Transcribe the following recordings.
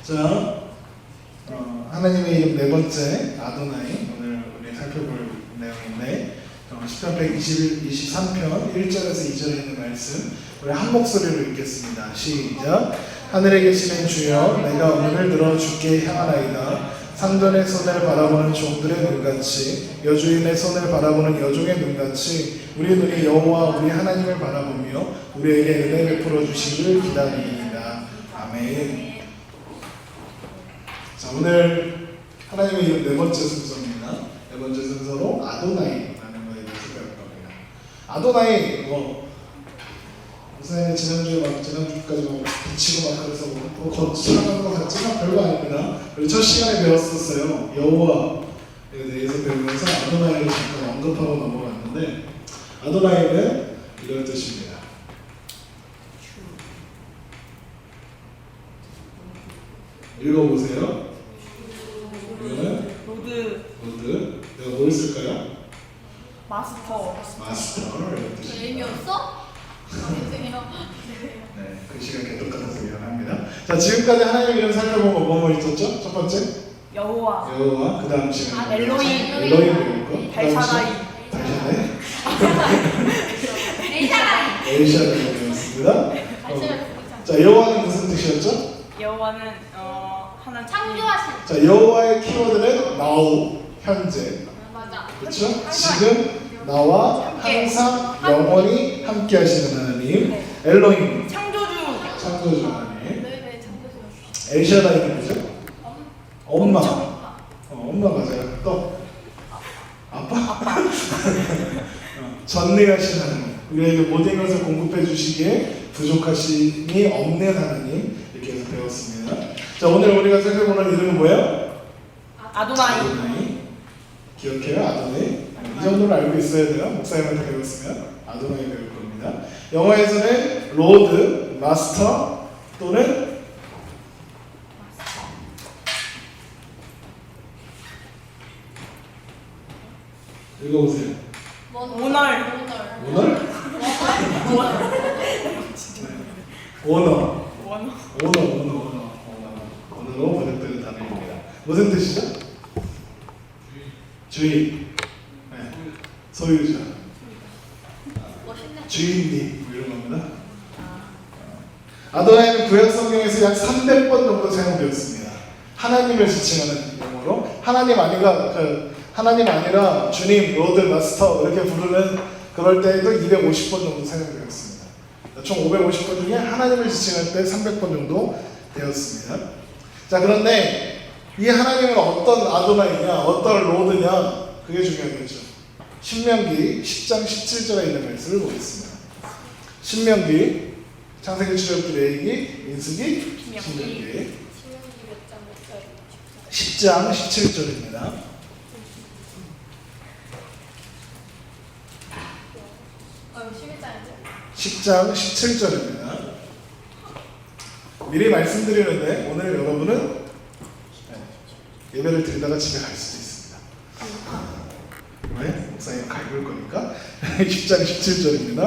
자, 하나님의 이름 네 번째 아도나이 오늘 우리 살펴볼 내용인데 시편 123편 1절에서 2절에 있는 말씀 우리 한 목소리로 읽겠습니다. 시작. 하늘에 계시는 주여 내가 오늘 들어 주께 향하나이다. 상전의 손을 바라보는 종들의 눈같이 여주인의 손을 바라보는 여종의 눈같이 우리 눈이 여호와 우리 하나님을 바라보며 우리에게 은혜 베풀어 주시기를 기다리리이다. 아멘. 자, 오늘 하나님의 이름 네 번째 순서입니다. 네 번째 순서로 아도나이라는 거에 대해서 배울 겁니다. 아도나이 목사님 지난주까지 붙이고 막 그래서 또 거치는 것 같지만 별거 아닙니다. 우리 첫 시간에 배웠었어요. 여호와에 대해서 배우면서 아도나이를 잠깐 언급하고 넘어갔는데 아도나이는 이런 뜻입니다. 읽어보세요. 이거는 로드. 내가 뭘 쓸까요? 마스터. 이런 뜻입니다. 재미없어? 네, 글씨가 개똑같아서 미안합니다. 자, 지금까지 하나님 이름 살펴본 거 있었죠? 첫 번째 여호와. 그 다음 시간에 엘로힘. 배웠고 발샤라이. 엘샤다이 배웠습니다. 자, 여호와는 무슨 뜻이었죠? 여호와는 하나님 창조하신. 자, 여호와의 키워드는 now, 현재. 맞아. 그렇죠? 지금 나와 항상 영원히 함께 하시는 하나님. 엘로힘, 창조주. 창조주 하나님. 네, 창조주. 엘샤다이는 뭐죠? 엄마. 엄마 맞아요. 또 아빠. 전능하신 하나님. 우리에게 모든 것을 공급해 주시기에 부족하심이 없는 하나님. 이렇게 해서 배웠습니다. 자, 오늘 우리가 살펴보는 이름은 뭐예요? 아도나이. 기억해요? 아도나이. 이 정도로 알고 있어야 돼요. 목사님한테 배웠으면 아도나이 배울 겁니다. 영어에서는 로드, 마스터 또는 읽어보세요. 오널. 오너. 원어. 오너로 번역되는 단어입니다. 무슨 뜻이죠? 주인. 네. 소유자. 멋있네. 주인님 뭐 이런 겁니다. 아도나이는 구약 성경에서 약 300번 정도 사용되었습니다. 하나님을 지칭하는 용어로 하나님 아니라 주님, 로드, 마스터 이렇게 부르는 그럴 때에도 250번 정도 사용되었습니다. 총 550번 중에 하나님을 지칭할 때 300번 정도 되었습니다. 자, 그런데 이 하나님은 어떤 아도나이냐, 어떤 로드냐, 그게 중요하겠죠. 신명기 10장 17절에 있는 말씀을 보겠습니다. 신명기, 창세기, 출애굽기, 레위기, 민수기, 신명기 10장 17절입니다. 10장 17절입니다. 미리 말씀드리는데 오늘 여러분은 예배를 드리다가 집에 갈 수도 있습니다. 왜? 목사님 갈굴 거니까. 10장 17절입니다.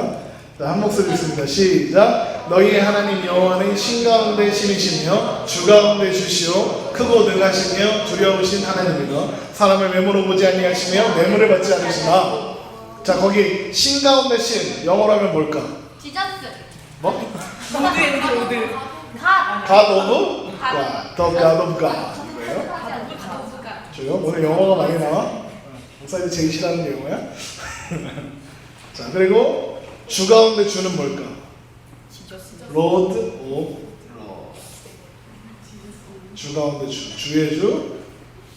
자, 한 목소리 있습니다. 시작. 너희의 하나님 여호와는 신 가운데 신이시며 주 가운데 주시오 크고 능하시며 두려우신 하나님이며 사람을 매물로 보지 아니하시며 매물을 받지 않으시나. 자, 거기 신 가운데 신 영어로 하면 뭘까? 지저스. 뭐? 로드. God of God. The God of God. 뭐예요? 저요? 오늘 영어가 많이 나와? 목사님 제일 싫어하는 영어야? 자, 그리고 주 가운데 주는 뭘까? Lord of Lord. 주 가운데 주의 주,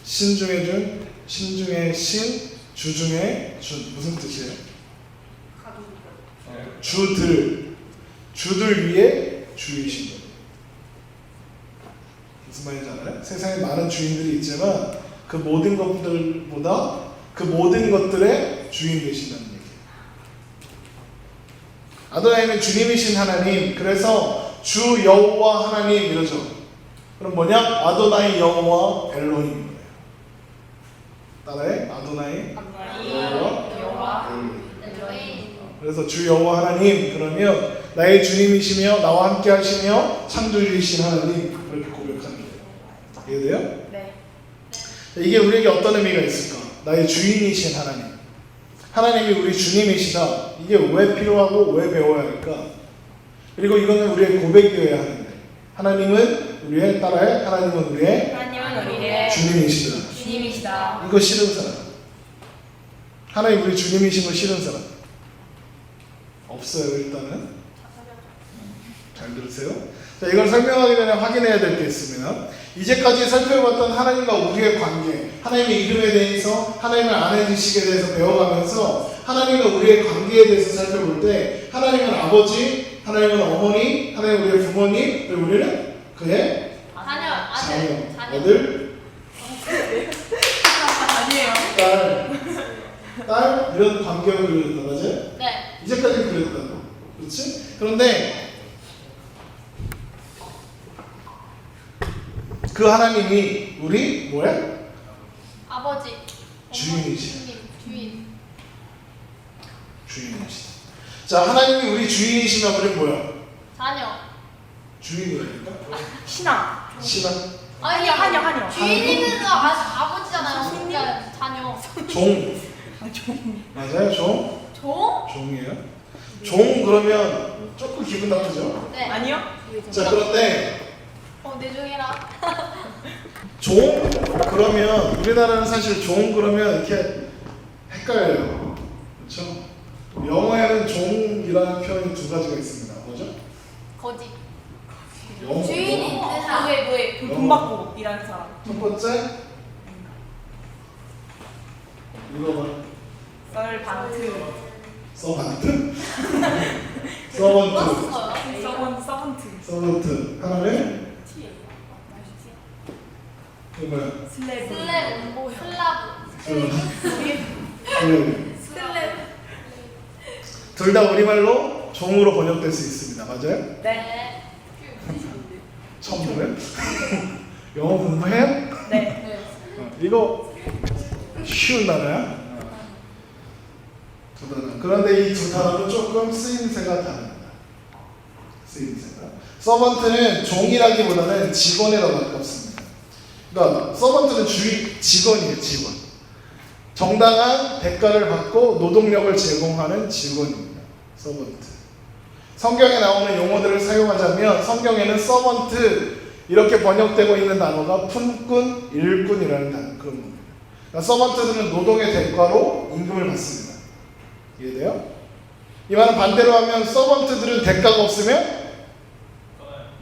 신 중의 준, 신 중의 신, 주 중의 준. 무슨 뜻이에요? 주들 위에 주이신 분. 무슨 말인지 알아요? 세상에 많은 주인들이 있지만 그 모든 것들보다 그 모든 것들의 주인 되신다는 얘기예요. 아도나이는 주님이신 하나님, 그래서 주 여호와 하나님 이러죠. 그럼 뭐냐? 아도나이 여호와 엘로힘인 거예요. 따라해. 아도나이 여호와 엘로힘. 그래서 주 여호와 하나님, 그러면 나의 주님이시며 나와 함께 하시며 창조주이신 하나님, 그렇게 고백하는 거예요. 이해돼요? 네. 이게 우리에게 어떤 의미가 있을까? 나의 주인이신 하나님. 하나님이 우리 주님이시다. 이게 왜 필요하고 왜 배워야 할까? 그리고 이거는 우리의 고백이어야 하는데 하나님은 우리의 따라해. 하나님은 우리의 하나님은 우리의 주님이시다. 주님이시다. 이거 싫은 사람. 하나님 우리 주님이신 거 싫은 사람 없어요. 일단은 잘 들으세요. 자, 이걸 설명하기 전에 확인해야 될 게 있습니다. 이제까지 살펴봤던 하나님과 우리의 관계, 하나님의 이름에 대해서, 하나님을 아는 지식에 대해서 배워가면서 하나님과 우리의 관계에 대해서 살펴볼 때 하나님은 아버지, 하나님은 어머니, 하나님은 우리의 부모님, 그리고 우리는 그의 자녀, 자녀, 자녀. 아들, 아니에요. 딸 이런 관계를 그렸다. 맞아요? 네. 이제까지 그랬다고. 그렇지? 그런데 그 하나님이 우리 뭐야? 아버지. 주인이시다. 주인. 주인이시다. 자, 하나님이 우리 주인이시면 우리는 뭐야? 자녀. 주인이라니까? 신앙. 신앙? 아니요, 한여. 주인이면 아버지잖아요. 그러니까 자녀. 종. 종. 맞아요, 종? 종? 종이에요. 종 그러면 조금 기분 나쁘죠? 네. 아니요? 자, 그런데 내 종이라. 종 그러면 우리나라는 사실 종 그러면 이렇게 헷갈려요. 그렇죠? 영어에는 종이라는 표현이 두 가지가 있습니다. 뭐죠? 거지. 영어. 주인이 있는 사람. 뭐에 돈 받고 일하는 사람. 첫 번째 이거 봐. 썰반트. 서번트. 서번트. 썼어요. 서번트. 서번트. 하나는 그 뭐야? 슬래브. 슬래브. 슬래브. 둘 다 우리말로 종으로 번역될 수 있습니다. 맞아요? 네. 네. 처음 들어요? 영어 공부해요? 네. 이거 쉬운 단어야? 두 단어. 그런데 이 두 단어도 조금 쓰임새가 다릅니다. 쓰임새가. 서번트는 종이라기보다는 직원에 더 가깝습니다. 그러니까 서번트는 직원이에요. 직원. 정당한 대가를 받고 노동력을 제공하는 직원입니다. 서번트. 성경에 나오는 용어들을 사용하자면 성경에는 서번트 이렇게 번역되고 있는 단어가 품꾼, 일꾼이라는 단어 그런 겁니다. 그러니까 서번트들은 노동의 대가로 임금을 받습니다. 이해돼요? 이 말은 반대로 하면 서번트들은 대가가 없으면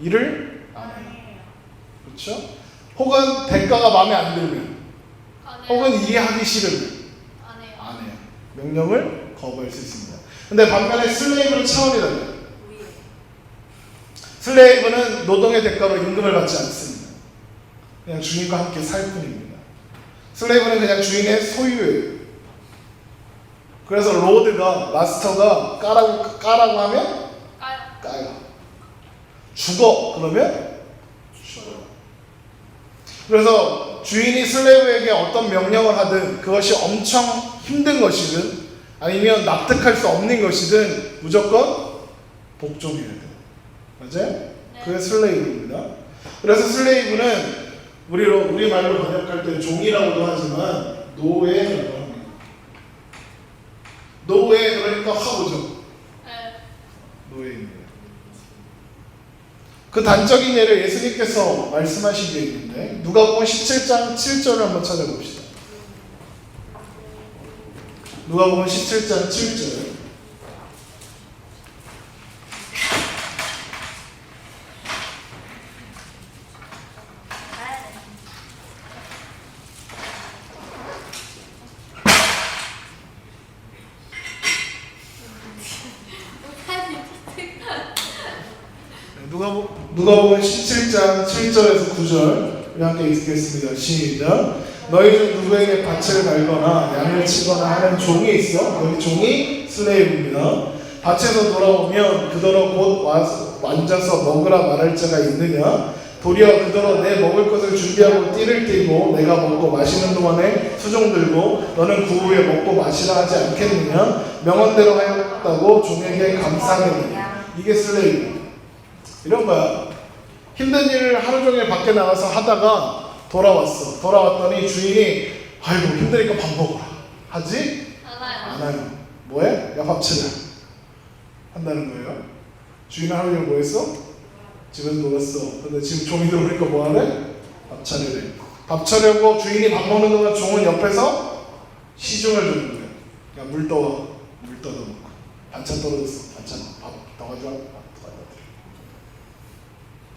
일을 안 해요. 그렇죠? 혹은 대가가 마음에 안 들면 혹은 이해하기 싫으면 안 해요. 명령을 거부할 수 있습니다. 근데 반면에 슬레이브는 차원이 달라요. 슬레이브는 노동의 대가로 임금을 받지 않습니다. 그냥 주인과 함께 살 뿐입니다. 슬레이브는 그냥 주인의 소유예요. 그래서 로드가 마스터가 까라고 하면 까요. 죽어 그러면 죽어요. 그래서 주인이 슬레이브에게 어떤 명령을 하든 그것이 엄청 힘든 것이든 아니면 납득할 수 없는 것이든 무조건 복종해야 돼요. 맞아요? 네. 그게 슬레이브입니다. 그래서 슬레이브는 우리 말로 번역할 때 종이라고도 하지만 노예라고 합니다. 노예 그러니까 화보죠. 노예입니다. 그 단적인 예를 예수님께서 말씀하신 게 있는데 누가복음 17장 7절을 한번 찾아봅시다. 누가복음 17장 7절. 누가복음 17장 7절에서 9절 우리 함께 읽겠습니다. 시작. 너희 중 누구에게 밭을 갈거나 양을 치거나 하는 종이 있어? 여기 종이 슬레이브입니다. 밭에서 돌아오면 그더러 곧 와서 앉아서 먹으라 말할 자가 있느냐? 도리어 그더러 내 먹을 것을 준비하고 띠를 띠고 내가 먹고 마시는 동안에 수종 들고 너는 그 후에 먹고 마시라 하지 않겠느냐? 명언대로 하였다고 종에게 감사하느냐? 이게 슬레이브. 이런 거야. 힘든 일을 하루 종일 밖에 나가서 하다가 돌아왔어. 돌아왔더니 주인이 아이고 힘드니까 밥 먹어라 하지? 알아요. 안 하요. 뭐해? 야 밥 차려 한다는 거예요. 주인은 하루 종일 뭐 했어? 집에서 놀았어. 근데 지금 종이 들어오니까 뭐 하래? 밥 차려래. 밥 차려고 주인이 밥 먹는 동안 종은 옆에서 시중을 주는 거예요. 야 물 떠와. 물 떠다 놓고. 반찬 떨어졌어. 반찬 밥 더 가져와. 밥 더 가져와.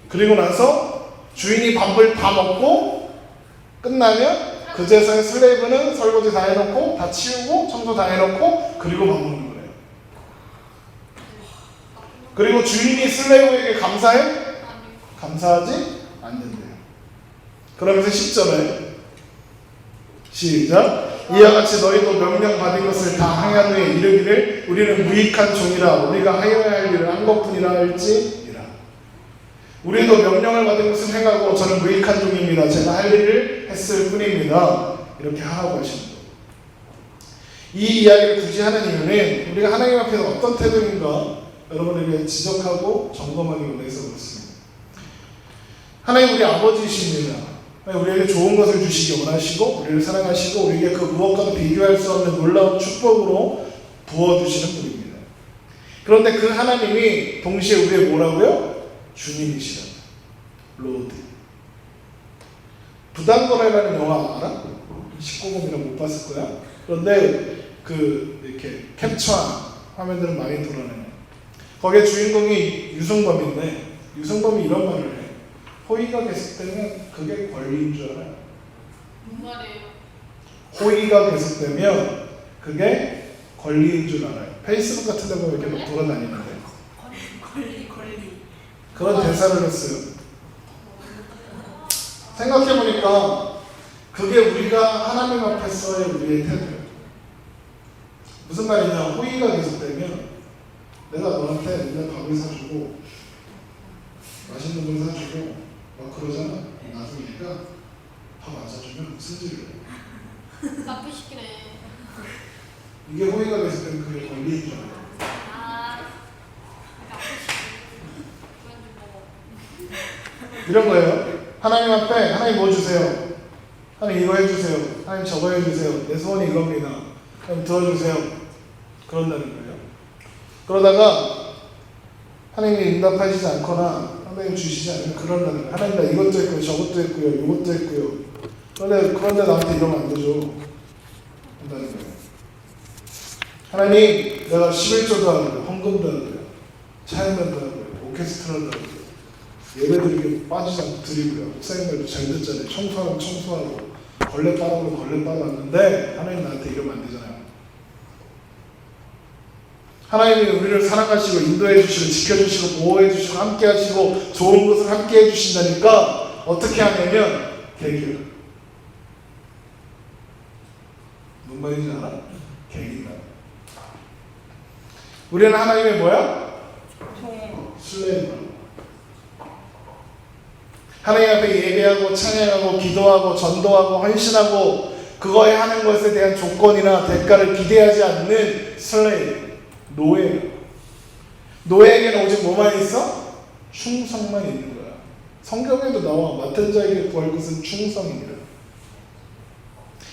그리고 나서 주인이 밥을 다 먹고 끝나면 그제서야 슬레이브는 설거지 다 해놓고 다 치우고 청소 다 해놓고 그리고 밥 먹는 거예요. 그리고 주인이 슬레이브에게 감사해? 감사하지 않는데요. 그러면서 10절에 시작. 이와 같이 너희도 명령받은 것을 다 행한 후에 이르기를 우리는 무익한 종이라 우리가 하여야 할 일을 한 것뿐이라 할지니라. 우리도 명령을 받은 것을 행하고 저는 무익한 종입니다. 제가 할 일을 했을 뿐입니다. 이렇게 하라고 하시는 거예요. 이 이야기를 굳이 하는 이유는 우리가 하나님 앞에서 어떤 태도인가 여러분에게 지적하고 점검하기 위해서 그렇습니다. 하나님 우리 아버지이십니다. 우리에게 좋은 것을 주시기 원하시고 우리를 사랑하시고 우리에게 그 무엇과도 비교할 수 없는 놀라운 축복으로 부어주시는 분입니다. 그런데 그 하나님이 동시에 우리의 뭐라고요? 주님이시다. 로드. 부당거래라는 영화 알아? 19금이라 못 봤을 거야. 그런데 이렇게 캡처한 화면들은 많이 돌아내요. 거기에 주인공이 유승범인데 유승범이 이런 말을 해. 호의가 계속되면 그게 권리인 줄 알아요. 뭔 말이에요? 호의가 계속되면 그게 권리인 줄 알아요. 페이스북 같은 데 보면 이렇게 막 돌아다니는데 권리. 그런 대사를 했어요. 생각해보니까 그게 우리가 하나님 앞에서의 우리의 태도예요. 무슨 말이냐? 호의가 계속되면 내가 너한테 맨날 밥을 사주고 맛있는 걸 사주고 막 그러잖아. 나중에 얘가 밥 안 사주면 승질을 해. 나쁘시기네. 이게 호의가 계속되면 그게 권리인 줄 알아요. 이런 거예요. 하나님 앞에 하나님 뭐 주세요? 하나님 이거 해주세요. 하나님 저거 해주세요. 내 소원이 이겁니다. 하나님 들어주세요. 그런다는 거예요. 그러다가 하나님이 응답하시지 않거나 하나님 주시지 않으면 그런다는 거예요. 하나님 나 이것도 했고요. 저것도 했고요. 이것도 했고요. 그런데 나한테 이러면 안 되죠. 한다는 거예요. 하나님 내가 11조도 하고요. 헌금도 하고요. 차연단도 하고요. 오케스트라도 하고요. 예배드리기 빠지지 않고 드리고요. 목사님 말도 잘 듣잖아요. 청소하면 청소하고 걸레 빨아오면 걸레 빨아왔는데 하나님 나한테 이러면 안 되잖아요. 하나님이 우리를 사랑하시고 인도해 주시고 지켜주시고 보호해 주시고 함께 하시고 좋은 것을 함께 해주신다니까 어떻게 하냐면 개기라. 뭔 말인지 알아? 개기다. 우리는 하나님의 뭐야? 슬레이브. 하나님 앞에 예배하고 찬양하고 기도하고 전도하고 헌신하고 그거에 하는 것에 대한 조건이나 대가를 기대하지 않는 슬레이브. 노예에게는 오직 뭐만 있어? 충성만 있는 거야. 성경에도 나와. 맡은 자에게 구할 것은 충성이니라.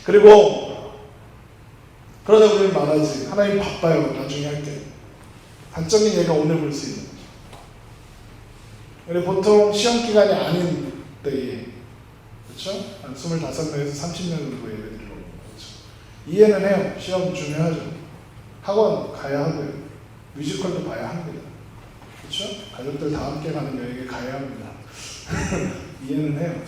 그리고 그러다 우리는 말하지. 하나님 바빠요. 나중에 할게. 단적인 예가 오늘 볼 수 있는 거죠. 우리 보통 시험 기간이 아닌 때에 그렇죠? 한 25명에서 30명 정도 예배드리러 오는 거죠. 이해는 해요. 시험 중요하죠. 학원 가야 하고요. 뮤지컬도 봐야 합니다. 그렇죠? 가족들 다 함께 가는 여행에 가야 합니다. 이해는 해요.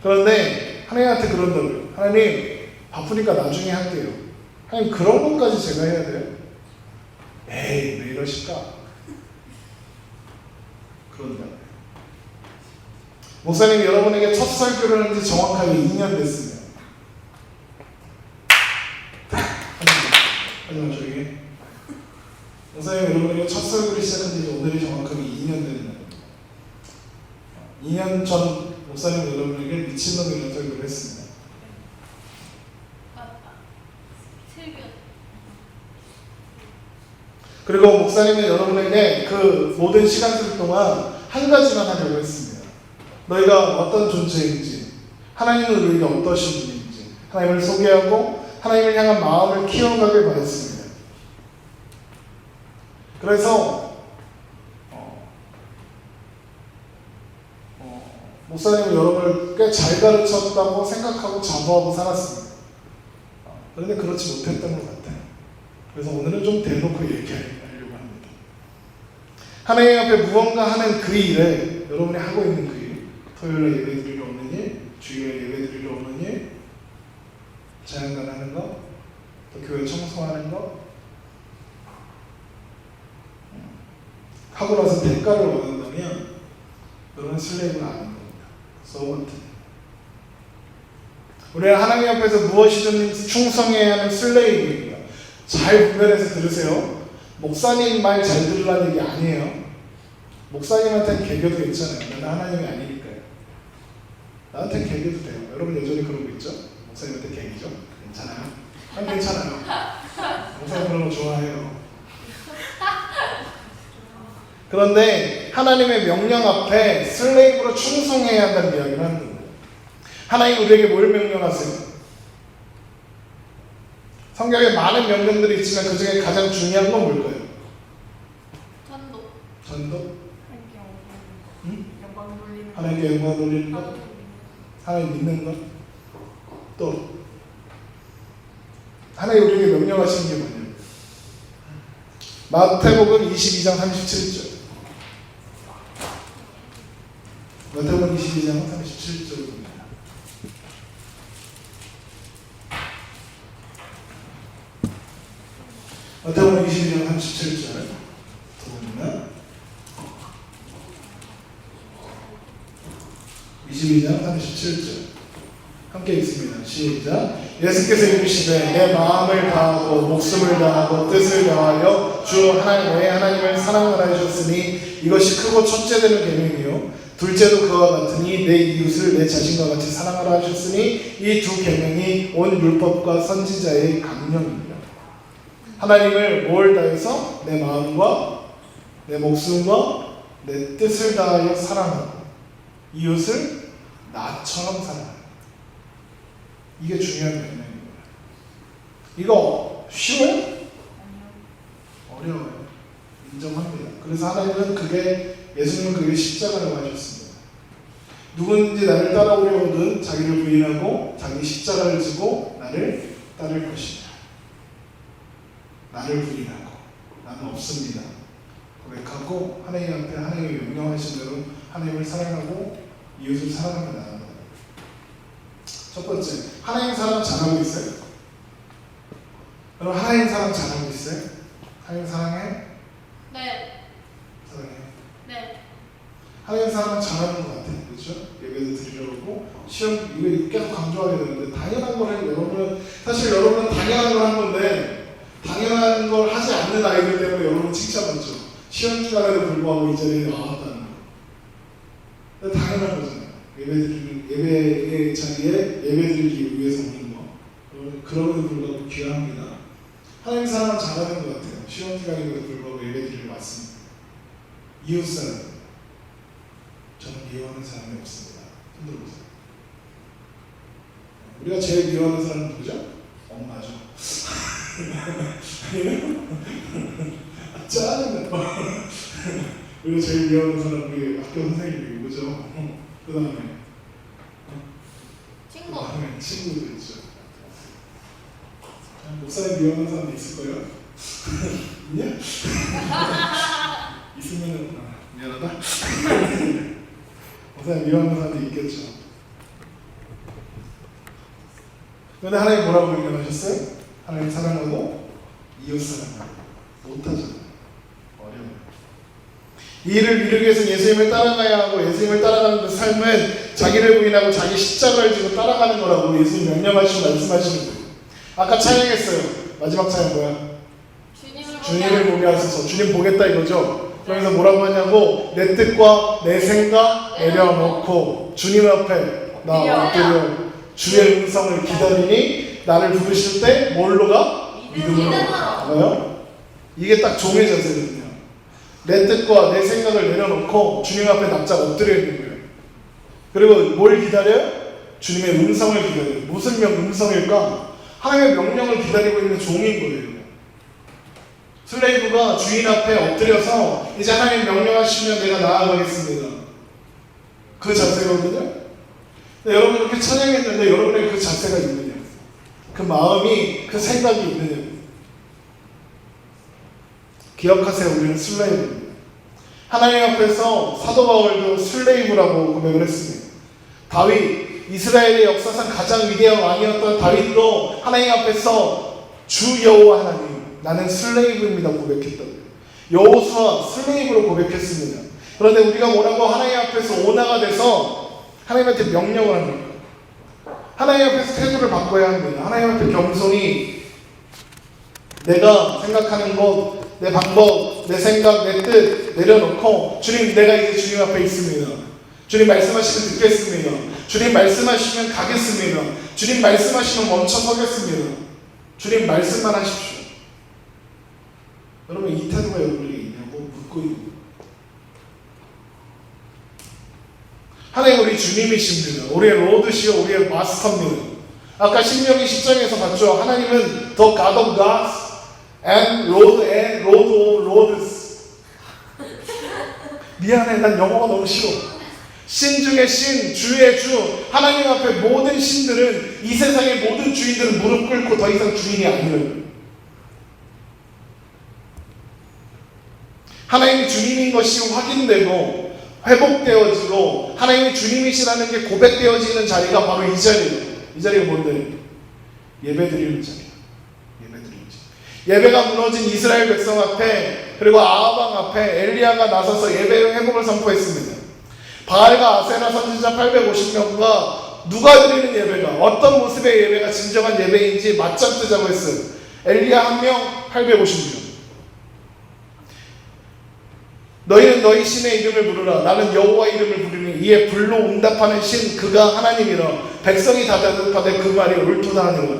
그런데 하나님한테 그런다고요. 하나님 바쁘니까 나중에 할게요. 하나님 그런 것까지 제가 해야 돼요? 에이 왜 이러실까? 그런다. 목사님이 여러분에게 첫 설교를 한 지 정확하게 2년 됐습니다. 하지만 저에게 목사님 여러분에게 첫 설교를 시작한 지 오늘이 정확하게 2년 되는 날입니다. 2년 전 목사님 여러분에게 미친놈이라는 설교를 했습니다. 그리고 목사님은 여러분에게 그 모든 시간들 동안 한 가지만 하려고 했습니다. 너희가 어떤 존재인지, 하나님은 우리에게 어떠신 분인지 하나님을 소개하고 하나님을 향한 마음을 키워가길 바랬습니다. 그래서 목사님은 여러분을 꽤 잘 가르쳤다고 생각하고 자부하고 살았습니다. 그런데 그렇지 못했던 것 같아요. 그래서 오늘은 좀 대놓고 얘기하려고 합니다. 하나님 앞에 무언가 하는 그 일에, 여러분이 하고 있는 그 일, 토요일에 예배 드리러 오는 일, 주일에 예배 드리러 오는 일, 자연관 하는 거, 또 교회 청소하는 거, 하고 나서 대가를 원한다면 너는 슬레이브가 아닌 겁니다. 서번트. 우리는 하나님 앞에서 무엇이든 충성해야 하는 슬레이브입니다. 잘 분별해서 들으세요. 목사님 말 잘 들으라는 얘기 아니에요. 목사님한테는 개겨도 괜찮아요. 나는 하나님이 아니니까요. 나한테는 개겨도 돼요. 여러분 여전히 그러고 있죠? 목사님한테 개기죠? 괜찮아요? 괜찮아요. 목사님 그런 거 좋아해요. 그런데 하나님의 명령 앞에 슬레이브로 충성해야 한다는 이야기를 하는 거예요. 하나님 우리에게 뭘 명령하세요? 성경에 많은 명령들이 있지만 그 중에 가장 중요한 건 뭘까요? 전도. 전도? 응? 영광 돌리는 거. 하나님께 영광 돌리는 것? 하나님 믿는 것? 또 하나님 우리에게 명령하시는 게 뭐냐면 마태복음 22장 37절. 마태복음 22장 37절입니다. 마태복음 22장 37절 보면 22장 37절 함께 읽습니다. 시작. 예수께서 이르시되 내 마음을 다하고 목숨을 다하고 뜻을 다하여 주 하나님 너의 하나님을 사랑하라 하셨으니 이것이 크고 첫째 되는 계명이요 둘째도 그와 같으니 내 이웃을 내 자신과 같이 사랑하라 하셨으니 이 두 계명이 온 율법과 선지자의 강령입니다. 하나님을 뭘 다해서? 내 마음과 내 목숨과 내 뜻을 다하여 사랑하고 이웃을 나처럼 사랑하고 이게 중요한 명령입니다. 이거 쉬워요? 어려워요. 인정합니다. 그래서 하나님은 예수님은 그게 십자가라고 하셨습니다. 누구든지 나를 따라오려거든 자기를 부인하고 자기 십자가를 지고 나를 따를 것이다. 나를 부인하고 나는 없습니다. 고백하고 하나님 앞에 하나님이 명령하신 대로 하나님을 사랑하고 이웃을 사랑하며 나아가는 거예요. 첫 번째, 하나님 사랑 잘하고 있어요? 여러분 하나님 사랑 잘하고 있어요? 하나님 사랑해? 네. 사랑해. 네. 하나님 사랑 잘하는 것 같아요. 그렇죠? 예배도 드리러 오고 시험 이거 계속 강조하게 되는데 당연한 걸 해요. 여러분은 사실 여러분은 당연한 걸 한 건데 당연한 걸 하지 않는 아이들 때문에 여러분 칭찬받죠. 시험 기간에도 불구하고 이 자리에 나왔다는 거. 당연한 거잖아요. 예배의 자리에 예배드리기 위해서 오는 거. 그럼에도 불구하고 귀합니다. 하나님 사랑은 잘하는 것 같아요. 시험 기간에도 불구하고 예배드리러 왔습니다. 이웃 사랑. 저는 미워하는 사람이 없습니다. 흔들어보세요. 우리가 제일 미워하는 사람은 누구죠? 엄마죠. 짜증나. 우리가 제일 미워하는 사람은 우리 학교 선생님이고, 그죠? 그 다음에 친구. 친구도 있죠. 목사님 미워하는 사람도 있을 거예요? 있냐? 있으면은 미안하다. 목사님 미워하는 사람도 있겠죠. 그런데 하나님 뭐라고 명령하셨어요? 하나님 사랑하고 이웃 사랑하고 못하잖아요. 어려워요. 이 일을 이루기 위해서 예수님을 따라가야 하고 예수님을 따라가는 그 삶은 자기를 부인하고 자기 십자가를 지고 따라가는 거라고 예수님 명령하시고 말씀하시는 거예요. 아까 찬양했어요. 마지막 찬양 뭐야? 주님을 보게 하소서. 주님 보겠다 이거죠. 그래서 뭐라고 하냐고 내 뜻과 내 생각 내려놓고 주님 앞에 나 엎드려 주의 음성을 기다리니 나를 부르실 때 뭘로 가? 믿음으로 가요. 이게 딱 종의 자세거든요. 내 뜻과 내 생각을 내려놓고 주님 앞에 납작 엎드려 있는 거예요. 그리고 뭘 기다려요? 주님의 음성을 기다려요. 무슨 음성일까? 하나님의 명령을 기다리고 있는 종인 거예요. 슬레이브가 주인 앞에 엎드려서 이제 하나님 명령하시면 내가 나아가겠습니다. 그 자세거든요. 근데 여러분 이렇게 찬양했는데 여러분의 그 자세가 있느냐? 그 마음이, 그 생각이 있느냐? 기억하세요. 우리는 슬레이브입니다. 하나님 앞에서 사도 바울도 슬레이브라고 고백을 했습니다. 다윗, 이스라엘의 역사상 가장 위대한 왕이었던 다윗도 하나님 앞에서 주 여호와 하나님, 나는 슬레이브입니다 고백했다고요. 여호수아 슬레이브로 고백했습니다. 그런데 우리가 뭐라고 하나님 앞에서 오나가 돼서 하나님한테 명령을 하는 거예요. 하나님 앞에서 태도를 바꿔야 합니다. 하나님 앞에 겸손히 내가 생각하는 것, 내 방법, 내 생각, 내 뜻 내려놓고 주님, 내가 이제 주님 앞에 있습니다. 주님 말씀하시면 듣겠습니다. 주님 말씀하시면 가겠습니다. 주님 말씀하시면 멈춰 서겠습니다. 주님 말씀만 하십시오. 여러분 이 태도가 여러분에게 있냐고 묻고 있는 거예요. 하나님 우리 주님이십니다. 우리의 로드시오, 우리의 마스터입니다. 아까 신명기 10장에서 봤죠. 하나님은 The God of Gods and Lord of Lords. 미안해, 난 영어가 너무 싫어. 신 중에 신, 주의 주. 하나님 앞에 모든 신들은, 이 세상의 모든 주인들은 무릎 꿇고 더 이상 주인이 아니에요. 하나님이 주님인 것이 확인되고 회복되어지고 하나님이 주님이시라는 게 고백되어지는 자리가 바로 이 자리예요. 이 자리가 뭔데? 예배드리는 자리예요. 예배드리는 자리. 예배가 무너진 이스라엘 백성 앞에, 그리고 아하방 앞에 엘리야가 나서서 예배의 회복을 선포했습니다. 바알과 아세라 선지자 850명과 누가 드리는 예배가, 어떤 모습의 예배가 진정한 예배인지 맞짱 뜨자고 했어요. 엘리야 1명, 850명. 너희는 너희 신의 이름을 부르라. 나는 여호와 이름을 부르니 이에 불로 응답하는 신 그가 하나님이라. 백성이 다 대답하되 그 말이 옳도다 하니라.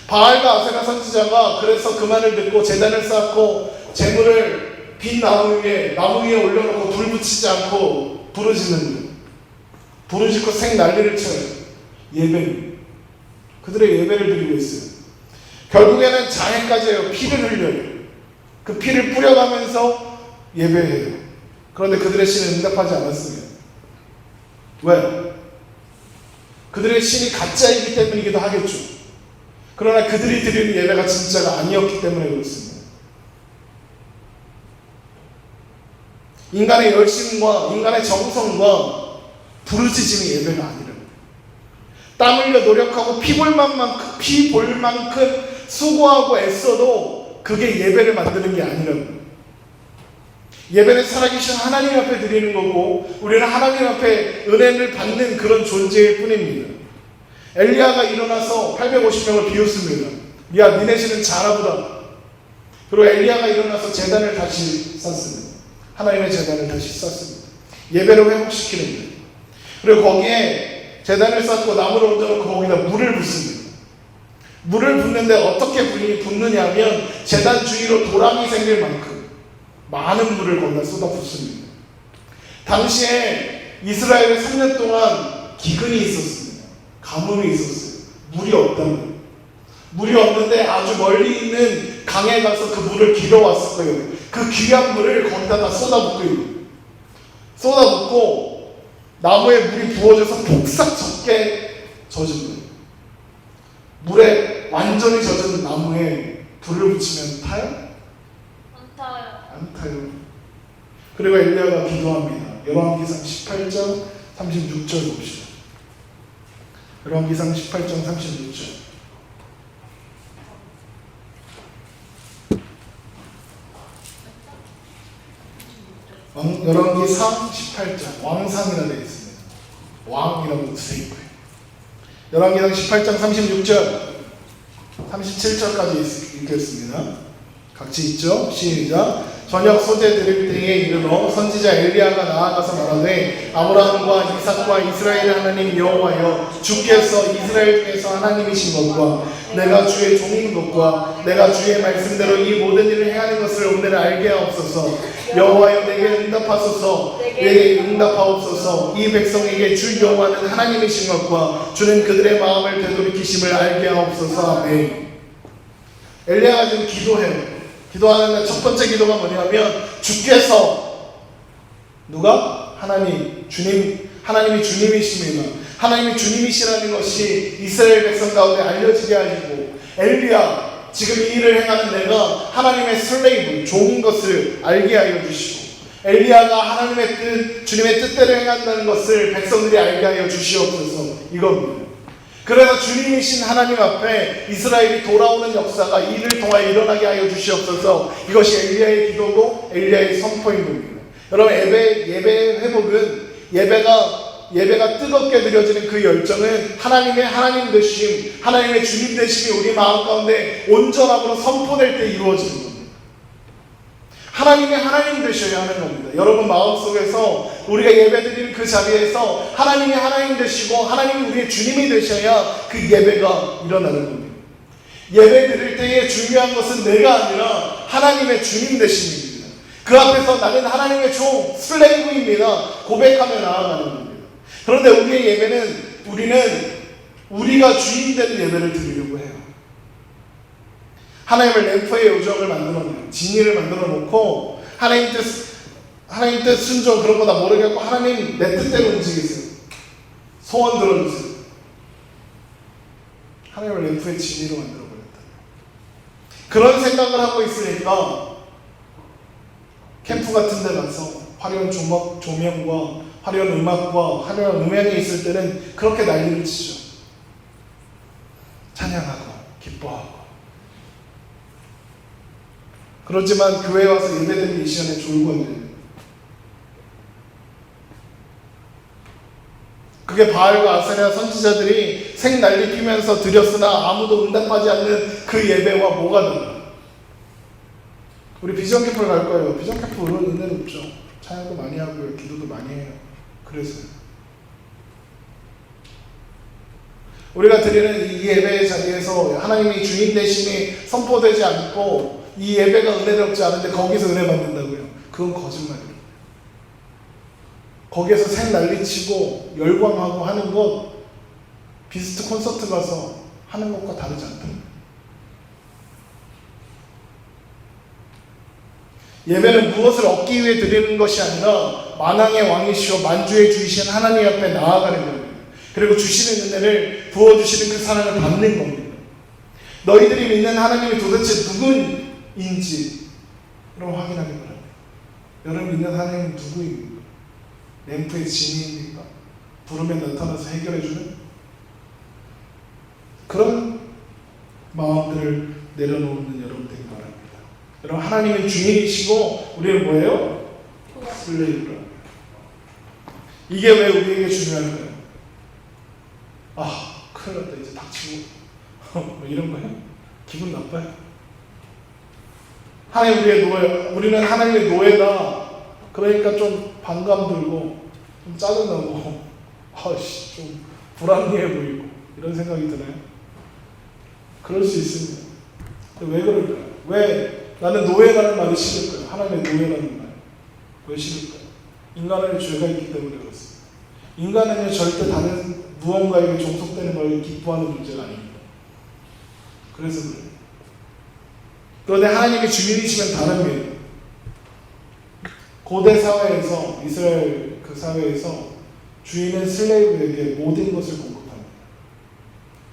바알과 아세라 선지자가 그래서 그 말을 듣고 제단을 쌓고 재물을 빈 나무 위에 올려놓고 불 붙이지 않고 부르짖는 거예요. 부르짖고 생 난리를 쳐요. 예배. 그들의 예배를 드리고 있어요. 결국에는 장애까지 해요. 피를 흘려요. 그 피를 뿌려가면서 예배해요. 그런데 그들의 신은 응답하지 않았습니다. 왜? 그들의 신이 가짜이기 때문이기도 하겠죠. 그러나 그들이 드리는 예배가 진짜가 아니었기 때문에 그렇습니다. 인간의 열심과 인간의 정성과 부르짖음이 예배가 아니라고. 땀 흘려 노력하고 피 볼 만큼 수고하고 애써도 그게 예배를 만드는 게 아니라고. 예배는 살아계신 하나님 앞에 드리는 거고 우리는 하나님 앞에 은혜를 받는 그런 존재일 뿐입니다. 엘리야가 일어나서 850명을 비웃습니다. 야, 니네 신은 잘하보다. 그리고 엘리야가 일어나서 제단을 다시 쌓습니다. 하나님의 제단을 다시 쌓습니다. 예배를 회복시키는 거예요. 그리고 거기에 제단을 쌓고 나무를 얹어놓고 거기다 물을 붓습니다. 물을 붓는데 어떻게 붓느냐 하면 제단 주위로 도랑이 생길 만큼 많은 물을 거기다 쏟아붓습니다. 당시에 이스라엘에 3년 동안 기근이 있었습니다. 가뭄이 있었어요. 물이 없다는. 물이 없는데 아주 멀리 있는 강에 가서 그 물을 길어왔을 거예요. 그 귀한 물을 거기다 다 쏟아붓고 쏟아붓고 나무에 물이 부어져서 폭삭 젖게 젖은 거예요. 물에 완전히 젖은 나무에 불을 붙이면 타요? 안 타요. 그리고 엘리야가 기도합니다. 열왕기상 18장 36절 봅시다. 열왕기상 18장 36절. 열왕기상 18장 왕상이라 되어 있습니다. 왕이라고 되어 있고요. 열왕기상 18장 36절 37절까지 읽겠습니다. 같이 있죠? 시작. 저녁 소재 드릴 때에 이르러 선지자 엘리야가 나아가서 말하되 아브라함과 이삭과 이스라엘 하나님 여호와여 주께서 이스라엘 중에서 하나님이신 것과 내가 주의 종인 것과 내가 주의 말씀대로 이 모든 일을 행하는 것을 오늘 알게 하옵소서. 여호와여 내게 응답하소서. 내게 응답하옵소서. 이 백성에게 주 여호와는 하나님이신 것과 주는 그들의 마음을 되돌이키심을 알게 하옵소서. 아멘. 엘리야가 지금 기도해요. 기도하는 첫 번째 기도가 뭐냐면 주께서 누가? 하나님, 주님, 하나님이 주님이십니다. 하나님이 주님이시라는 것이 이스라엘 백성 가운데 알려지게 하시고 엘리야 지금 이 일을 행하는 내가 하나님의 슬레이브, 종인 것을 알게 하여 주시고 엘리야가 하나님의 뜻, 주님의 뜻대로 행한다는 것을 백성들이 알게 하여 주시옵소서. 이겁니다. 그래서 주님이신 하나님 앞에 이스라엘이 돌아오는 역사가 이를 통하여 일어나게 하여 주시옵소서. 이것이 엘리야의 기도고 엘리야의 선포인 겁니다. 여러분 예배 회복은 예배가 뜨겁게 드려지는 그 열정은 하나님의 하나님 되심, 하나님의 주님 되심이 우리 마음 가운데 온전함으로 선포될 때 이루어지는 겁니다. 하나님의 하나님 되셔야 하는 겁니다. 여러분 마음속에서 우리가 예배드리는 그 자리에서 하나님이 하나님 되시고 하나님이 우리의 주님이 되셔야 그 예배가 일어나는 겁니다. 예배 드릴 때에 중요한 것은 내가 아니라 하나님의 주님 되심입니다. 그 앞에서 나는 하나님의 종, 슬레이브입니다. 고백하며 나아가는 겁니다. 그런데 우리의 예배는 우리가 주인 되는 예배를 드리려고 해요. 하나님을 램프의 요정을 만들어 놓고 진리를 만들어 놓고 하나님 뜻 순종 그런 거 다 모르겠고 하나님 내 뜻대로 움직이세요. 소원 들어주세요. 하나님을 램프의 진리로 만들어 버렸다. 그런 생각을 하고 있으니까 캠프 같은 데 가서 화려한 조명과 화려한 음악과 화려한 음향이 있을 때는 그렇게 난리를 치죠. 찬양하고 기뻐하고. 그렇지만 교회에 와서 예배드리는 이 시간에 졸고 있는 그게 바알과 아세라 선지자들이 생난리 피면서 드렸으나 아무도 응답하지 않는 그 예배와 뭐가 달라? 우리 비전 캠프를 갈 거예요. 비전 캠프 그런 은혜는 없죠. 찬양도 많이 하고요. 기도도 많이 해요. 그래서요. 우리가 드리는 이 예배의 자리에서 하나님이 주인 되심이 선포되지 않고 이 예배가 은혜롭지 않은데 거기서 은혜 받는다고요? 그건 거짓말이에요. 거기에서 생 난리치고 열광하고 하는 것 비스트 콘서트 가서 하는 것과 다르지 않다. 예배는 무엇을 얻기 위해 드리는 것이 아니라 만왕의 왕이시오 만주의 주이신 하나님 앞에 나아가는 겁니다. 그리고 주시는 은혜를 부어주시는 그 사랑을 받는 겁니다. 너희들이 믿는 하나님이 도대체 누구인지 여러분 확인하기 바랍니다. 여러분 믿는 하나님은 누구입니까? 램프의 진이입니까? 부름에 나타나서 해결해주는 그런 마음들을 내려놓는 여러분 되기 바랍니다. 여러분 하나님은 주인이시고 우리는 뭐예요? 슬레이브라. 이게 왜 우리에게 중요한가요? 아 큰일 났다 이제 닥치고 뭐 이런 거예요? 기분 나빠요? 하나님 우리는 하나님의 노예다. 그러니까 좀 반감 들고 좀 짜증나고 아씨 좀 불합리해 보이고 이런 생각이 드나요? 그럴 수 있습니다. 왜 그럴까요? 왜 나는 노예라는 말이 싫을까요? 하나님의 노예라는 말 왜 싫을까요? 인간의 죄가 있기 때문에 그렇습니다. 인간은 절대 다른 무언가에게 종속되는 걸 기뻐하는 문제가 아닙니다. 그래서 그래요. 그런데 하나님이 주인이시면 다릅니다. 고대 사회에서 이스라엘 그 사회에서 주인은 슬레이브에게 모든 것을 공급합니다.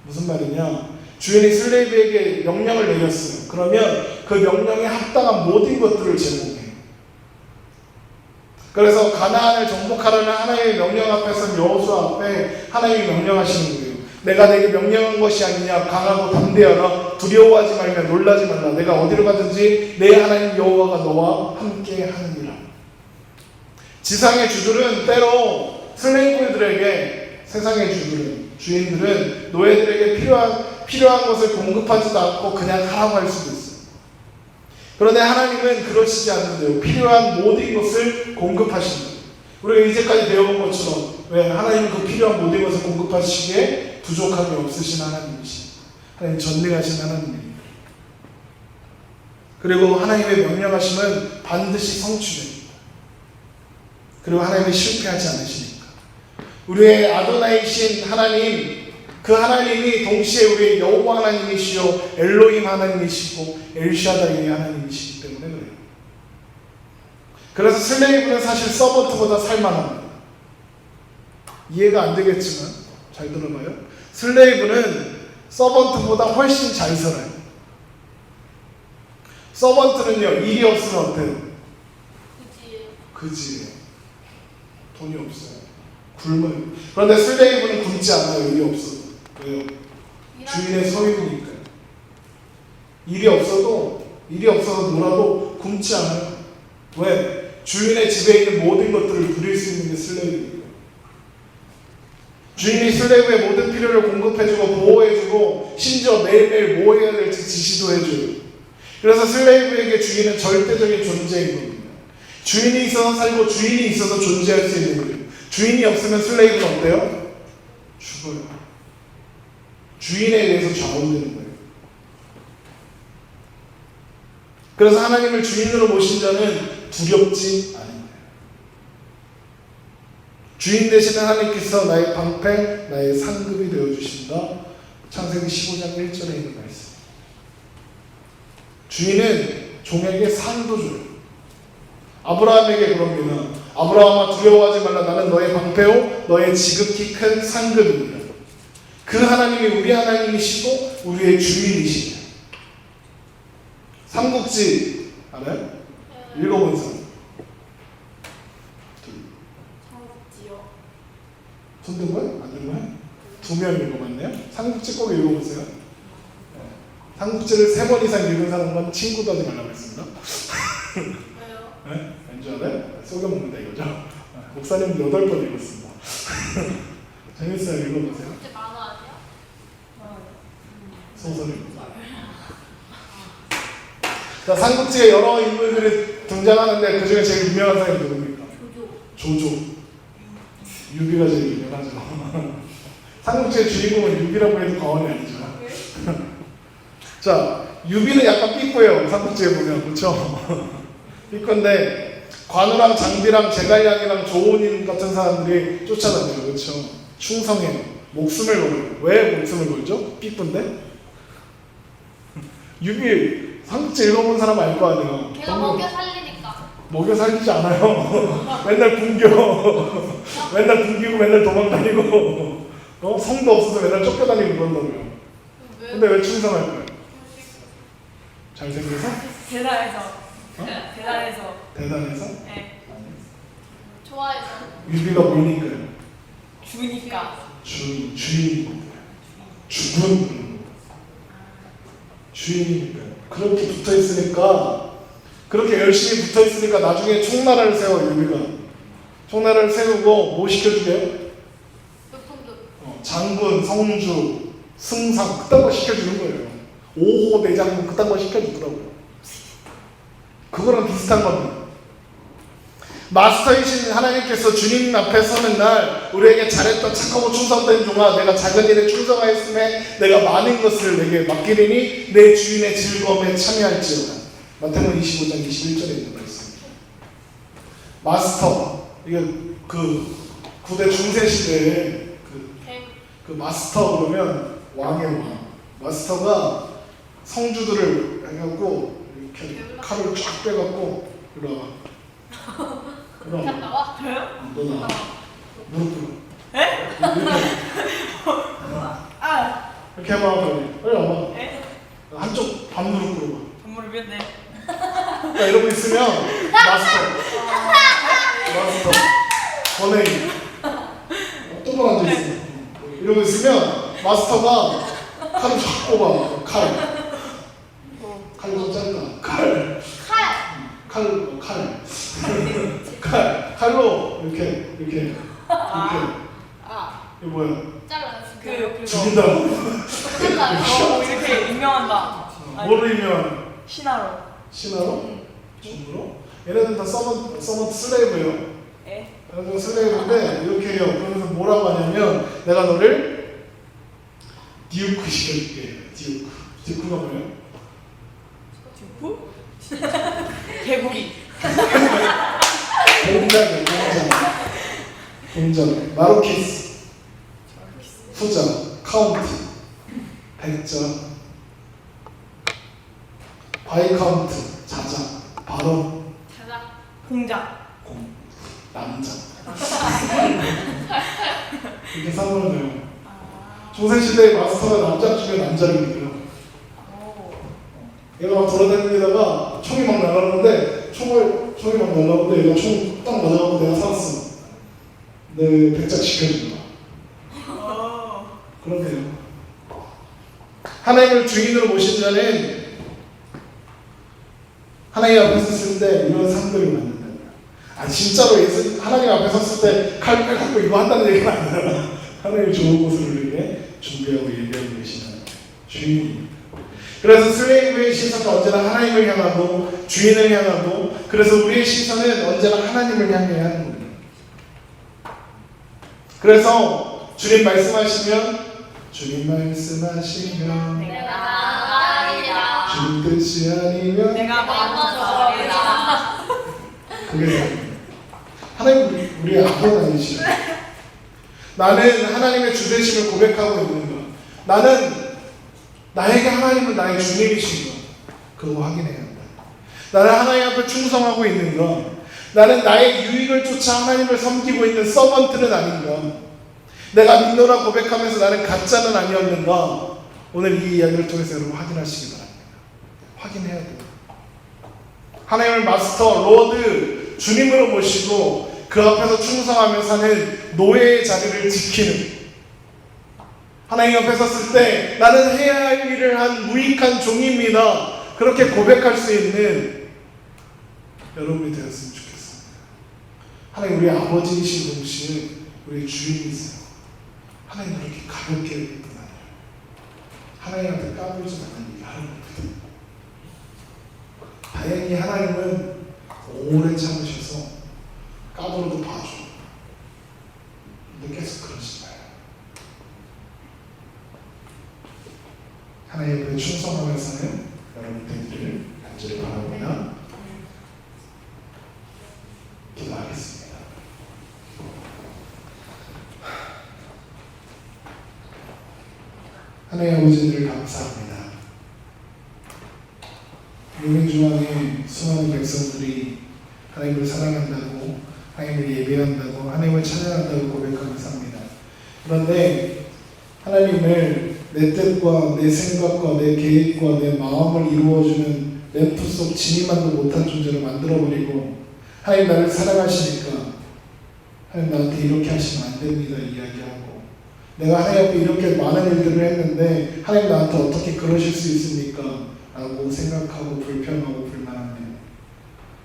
무슨 말이냐? 주인이 슬레이브에게 명령을 내렸어요. 그러면 그 명령에 합당한 모든 것들을 제공해요. 그래서 가나안을 정복하라는 하나님의 명령 앞에서 여호수아 앞에 하나님이 명령하시는 거예요. 내가 내게 명령한 것이 아니냐. 강하고 담대하라. 두려워하지 말며 놀라지 말라. 내가 어디로 가든지 내 하나님 여호와가 너와 함께 하느니라. 지상의 주들은 때로 슬레이브들에게 세상의 주인들은 노예들에게 필요한 것을 공급하지도 않고 그냥 하라고 할 수도 있어요. 그런데 하나님은 그러시지 않는데요. 필요한 모든 것을 공급하신다. 우리가 이제까지 배워본 것처럼 왜 하나님은 그 필요한 모든 것을 공급하시기에 부족함이 없으신 하나님이십니다. 하나님 전능하신 하나님입니다. 그리고 하나님의 명령하심은 반드시 성취됩니다. 그리고 하나님이 실패하지 않으시니까. 우리의 아도나이신 하나님, 그 하나님이 동시에 우리의 여호와 하나님이시요 엘로힘 하나님이시고 엘샤다이의 하나님이시기 때문에 그래요. 그래서 슬레이브는 사실 서번트보다 살만합니다. 이해가 안 되겠지만 잘 들어봐요. 슬레이브는 서번트보다 훨씬 잘 살아요. 서번트는요, 일이 없으면 어때요? 그지예요. 돈이 없어요. 굶어요. 그런데 슬레이브는 굶지 않아요. 일이 없어도. 왜요? 주인의 소유니까요. 일이 없어도 놀아도 굶지 않아요. 왜? 주인의 집에 있는 모든 것들을 누릴 수 있는 게 슬레이브니까요. 주인이 슬레이브의 모든 필요를 공급해주고 보호해주고 심지어 매일매일 뭐 해야 될지 지시도 해줘요. 그래서 슬레이브에게 주인은 절대적인 존재인 겁니다. 주인이 있어서 살고 주인이 있어서 존재할 수 있는 거예요. 주인이 없으면 슬레이브는 어때요? 죽어요. 주인에 의해서 좌우되는 거예요. 그래서 하나님을 주인으로 모신 자는 두렵지 않아요. 주인 되시는 하나님께서 나의 방패, 나의 상급이 되어주신다. 창세기 15장 1절에 있는 말씀. 주인은 종에게 상도 줘요. 아브라함에게 그럽니다. 아브라함아 두려워하지 말라. 나는 너의 방패요 너의 지극히 큰 상급입니다. 그 하나님이 우리 하나님이시고 우리의 주인이시다. 삼국지 알아요? 읽어본 사람. 삼국지요. 손 든 거야? 안 든 거야? 2명 읽어봤네요. 삼국지 꼭 읽어보세요. 삼국지를 3번 이상 읽은 사람은 친구도 하지 말라고 했습니다. 왜요? 네? 왠지 알아요? 속여먹는다 이거죠? 목사님 8번 읽었습니다. 재밌어요. 읽어보세요. 진짜 만화 아니야? 소설을. 자, 삼국지에 여러 인물들이 등장하는데 그 중에 제일 유명한 사람이 누굽니까? 조조. 유비가 제일 유명하죠. 삼국지의 주인공은 유비라고 해도 과언이 아니죠. 자, 유비는 약간 삐꾸예요. 삼국지에 보면. 그렇죠? 삐꾸인데 관우랑 장비랑 제갈량이랑 조온인 같은 사람들이 쫓아다녀요. 그렇죠? 충성해요. 목숨을 걸어요. 왜 목숨을 걸죠? 삐꾸인데? 유비 삼국지 읽어본 사람 알 거 아니에요. 걔가 먹여 살리니까. 먹여 살리지 않아요. 맨날 굶겨. 맨날 굶기고 맨날 도망다니고 성도 없어서 맨날 쫓겨다니고 그런다고요. 근데 왜 충성할까요? 잘생겨서? 대단해서. 어? 대단해서. 대단해서? 네. 좋아해서. 유비가 뭐니까요? 주니까. 주인이니까요. 죽은 주인이니까요. 그렇게 붙어있으니까 그렇게 열심히 붙어있으니까 나중에 총나라를 세워 유비가. 총나라를 세우고 뭐 시켜주게요? 장군, 성주, 승상 그딴 거 시켜주는 거예요. 5호 대장군 그딴 거 시켜주더라고요. 그거랑 비슷한 겁니다. 마스터이신 하나님께서 주님 앞에 서는 날 우리에게 잘했다 착하고 충성된 종아 내가 작은 일에 충성하였음에 내가 많은 것을 내게 맡기리니 내 주인의 즐거움에 참여할지어다. 마태복음 25장 21절에 있는 말씀. 마스터 이게 그 구대 중세 시대에 그 마스터 그러면 왕의 왕. 마스터가 성주들을 해갖고 이렇게 칼을 쫙 빼갖고 이리 와봐. 이리 와봐. 나와? 저요? 너 나와. 무릎 꿇어. 에? 이렇게 해봐 빨리. 빨리 와봐. 에? 한쪽 반 무릎 꿇어봐. 정말 미안해. 자 이러고 있으면 마스터. 마스터. 권행이. 똑바로 앉아있어. 이러고 있으면 마스터가 칼을 쫙 뽑아. 칼. 칼이 좀 짧다. 칼. 칼로 이렇게. 이거 뭐야? 잘라요. 그거. 죽인다고. 잘라요. 이렇게 임명한다. 뭐를 이면 신하로. 신하로? 종으로? 얘네들 다 서먼트 슬레이브예요. 에? 그래서 슬레이브인데 이렇게 해요. 그러면서 뭐라고 하냐면 내가 너를 디우크 시켜줄게. 디우크가 뭐예요? 주부? 개구리. 동전, 마로키스, 후자, 카운트, 백자, 바이카운트, 자자, 발언, 자자. 공장. 남자. 이게 3번이에요. 중세시대의 마스터가 남자 중에 남자를 믿어요. 얘가 막 돌아다니다가 총이 막 날아오는데 총이 막 날아오는데 얘가 총 딱 맞아가지고 내가 살았어. 내 백작 시켜준다. 그런데요. 하나님을 주인으로 모신 자는 하나님 앞에 섰을 때 이런 상들을 만든다. 진짜로 하나님 앞에 섰을 때 칼 갖고 이거 한다는 얘기는 아니라 하나님이 좋은 곳을 우리에게 준비하고 예배하고 계시는 주인입니다. 그래서 슬레이브의 시선은 언제나 하나님을 향하고 주인을 향하고, 그래서 우리의 시선은 언제나 하나님을 향해야 하는 겁니다. 그래서 주님 말씀하시면 내가 나가리라. 주님 뜻이 아니면 내가 멈춰서리라. 그게 하나님 우리의 아버지 아니시죠? 나는 하나님의 주되심을 고백하고 있는 것. 나는 나에게 하나님은 나의 주님이신 것. 그거 확인해야 한다. 나는 하나님 앞에 충성하고 있는 것. 나는 나의 유익을 쫓아 하나님을 섬기고 있는 서번트는 아닌가. 내가 믿노라 고백하면서 나는 가짜는 아니었는가. 오늘 이 이야기를 통해서 여러분 확인하시기 바랍니다. 확인해야 돼요. 하나님을 마스터, 로드, 주님으로 모시고 그 앞에서 충성하며 사는 노예의 자리를 지키는, 하나님 앞에 섰을 때 나는 해야 할 일을 한 무익한 종입니다. 그렇게 고백할 수 있는 여러분이 되었으면 좋겠습니다. 하나님 우리 아버지이신 동시에 우리 주인이세요. 하나님 그렇게 가볍게 얘기하는 건 아니에요. 하나님 앞에 까불지 않는 얘기 하는 겁니다. 다행히 하나님은 오래 참으셔서 까불어도 봐줘. 근데 계속 그러지 마요. 하나님 앞에 충성하며 사는 여러분 되기를 간절히 바랍니다. 기도하겠습니다. 하나님 아버지를 감사합니다. 유민중앙의 수많은 백성들이 하나님을 사랑한다고, 하나님을 예배한다고, 하나님을 찬양한다고 고백하며 삽니다. 그런데 하나님을 내 뜻과 내 생각과 내 계획과 내 마음을 이루어주는 램프 속 진이만도 못한 존재로 만들어버리고, 하나님 나를 사랑하시니까 하나님 나한테 이렇게 하시면 안 됩니다 이야기하고, 내가 하나님 앞에 이렇게 많은 일들을 했는데 하나님 나한테 어떻게 그러실 수 있습니까? 라고 생각하고 불평하고 불만합니다.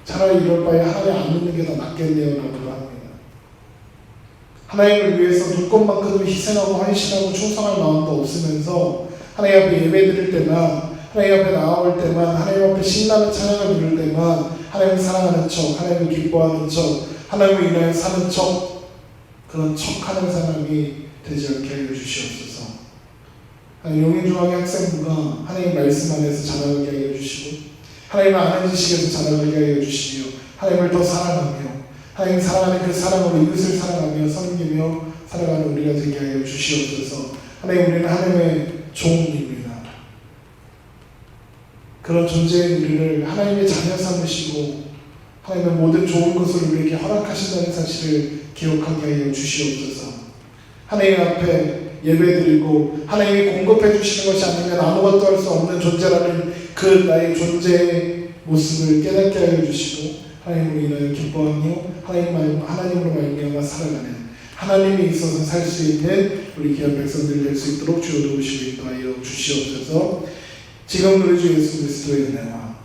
차라리 이럴 바에 하나님 안 믿는 게 더 낫겠네요 라고 합니다. 하나님을 위해서 눈꽃만큼은 희생하고 헌신하고 충성할 마음도 없으면서 하나님 앞에 예배드릴 때만, 하나님 앞에 나올 때만, 하나님 앞에 신나는 찬양을 부를 때만 하나님을 사랑하는 척, 하나님을 기뻐하는 척, 하나님을 인하여 사는 척, 그런 척하는 사람이 되지 않게 하여 주시옵소서. 용인중앙의 학생부가 하나님 말씀 안에서 자라나게 하여 주시고, 하나님을 아는 지식에서 자라나게 하여 주시며, 하나님을 더 사랑하며, 하나님 사랑하는 그 사랑으로 이웃을 사랑하며 섬기며 살아가는 우리가 되게 하여 주시옵소서. 하나님 우리는 하나님의 종입니다. 그런 존재인 우리를 하나님의 자녀 삼으시고 하나님의 모든 좋은 것을 우리에게 허락하신다는 사실을 기억하게 하여 주시옵소서. 하나님 앞에 예배드리고 하나님이 공급해 주시는 것이 아니면 아무것도 할 수 없는 존재라는 그 나의 존재의 모습을 깨닫게 하여 주시고, 하나님으로 인하여 기뻐하며 하나님으로 말미암아 살아가는, 하나님이 있어서 살 수 있는 우리 귀한 백성들이 될 수 있도록 주여 도우시고 인도하여 주시옵소서. 지금 우리 주 예수 그리스도의 은혜와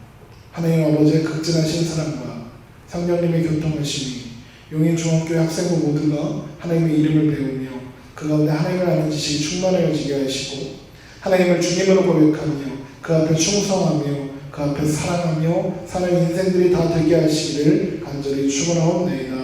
하나님 아버지의 극진하신 사랑과 성령님의 교통하심이 용인중앙교회 학생부 모두가 하나님의 이름을 배우며 그 가운데 하나님을 아는 지식이 충만해지게 하시고, 하나님을 주님으로 고백하며 그 앞에 충성하며 그 앞에 사랑하며 사는 인생들이 다 되게 하시기를 간절히 축원하옵나이다.